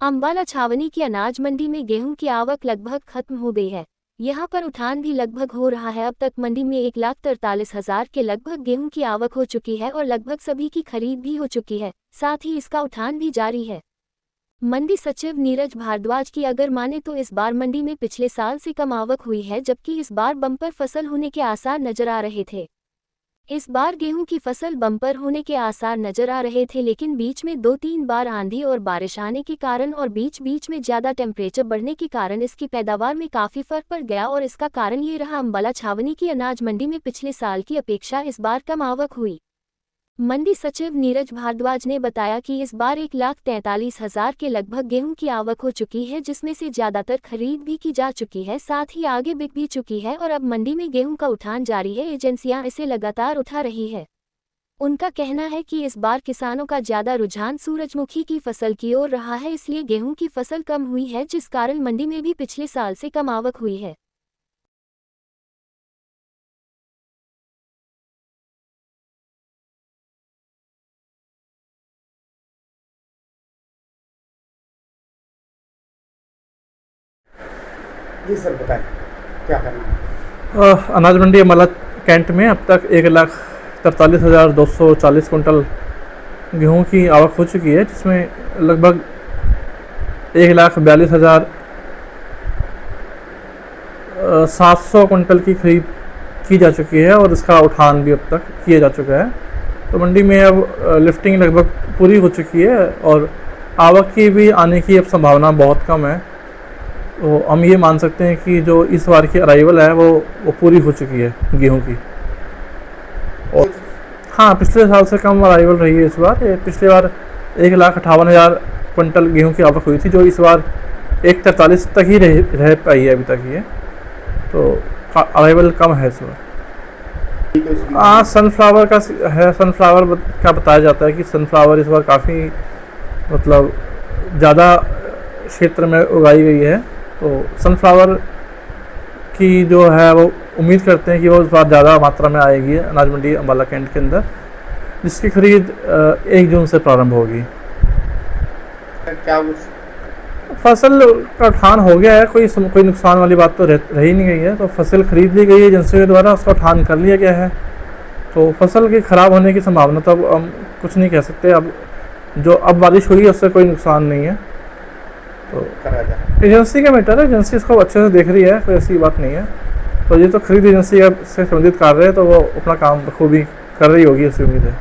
अम्बाला छावनी की अनाज मंडी में गेहूं की आवक लगभग खत्म हो गई है। यहां पर उठान भी लगभग हो रहा है। अब तक मंडी में 1,43,000 के लगभग गेहूं की आवक हो चुकी है और लगभग सभी की खरीद भी हो चुकी है, साथ ही इसका उठान भी जारी है। मंडी सचिव नीरज भारद्वाज की अगर माने तो इस बार मंडी में पिछले साल से कम आवक हुई है, जबकि इस बार बम्पर फसल होने के आसार नजर आ रहे थे। इस बार गेहूं की फसल बम्पर होने के आसार नजर आ रहे थे, लेकिन बीच में 2-3 बार आंधी और बारिश आने के कारण और बीच बीच में ज्यादा टेम्परेचर बढ़ने के कारण इसकी पैदावार में काफी फर्क पड़ गया और इसका कारण ये रहा अम्बाला छावनी की अनाज मंडी में पिछले साल की अपेक्षा इस बार कम आवक हुई। मंडी सचिव नीरज भारद्वाज ने बताया कि इस बार 1,43,000 के लगभग गेहूं की आवक हो चुकी है, जिसमें से ज्यादातर खरीद भी की जा चुकी है, साथ ही आगे बिक भी चुकी है और अब मंडी में गेहूं का उठान जारी है। एजेंसियां इसे लगातार उठा रही है। उनका कहना है कि इस बार किसानों का ज्यादा रुझान सूरजमुखी की फसल की ओर रहा है, इसलिए गेहूं की फसल कम हुई है, जिस कारण मंडी में भी पिछले साल से कम आवक हुई है। जी सर, बताएं क्या करना है। अनाज मंडी अम्बाला कैंट में अब तक 1,43,240 कुंटल गेहूं की आवक हो चुकी है, जिसमें लगभग 1,42,700 कुंटल की खरीद की जा चुकी है और इसका उठान भी अब तक किया जा चुका है। तो मंडी में अब लिफ्टिंग लगभग पूरी हो चुकी है और आवक की भी आने की अब संभावना बहुत कम है। तो हम ये मान सकते हैं कि जो इस बार की अराइवल है वो पूरी हो चुकी है गेहूं की। और हाँ, पिछले साल से कम अराइवल रही है इस बार। पिछले बार 1,58,000 कुंटल गेहूं की आवक हुई थी, जो इस बार 1,43 तक ही रह पाई है अभी तक ये। तो अराइवल कम है इस बार। हाँ, सनफ्लावर का है। सनफ्लावर का बताया जाता है कि सनफ्लावर इस बार काफ़ी मतलब ज़्यादा क्षेत्र में उगाई गई है। तो सनफ्लावर की जो है वो उम्मीद करते हैं कि वो इस बार ज़्यादा मात्रा में आएगी अनाज मंडी अम्बाला कैंट के अंदर, जिसकी खरीद 1 जून से प्रारंभ होगी। क्या फसल का उठान हो गया है, कोई नुकसान वाली बात तो रह ही नहीं गई है। तो फसल खरीद ली गई है एजेंसियों के द्वारा, उसका उठान कर लिया गया है। तो फसल के ख़राब होने की संभावना तो अब हम कुछ नहीं कह सकते। अब बारिश हुई है उससे कोई नुकसान नहीं है। तो एजेंसी का मैटर है, एजेंसी इसको अच्छे से देख रही है, कोई ऐसी बात नहीं है। तो ये तो खरीद एजेंसी से संबंधित कार्य है, तो वो अपना काम खूबी कर रही होगी, ऐसी उम्मीद है।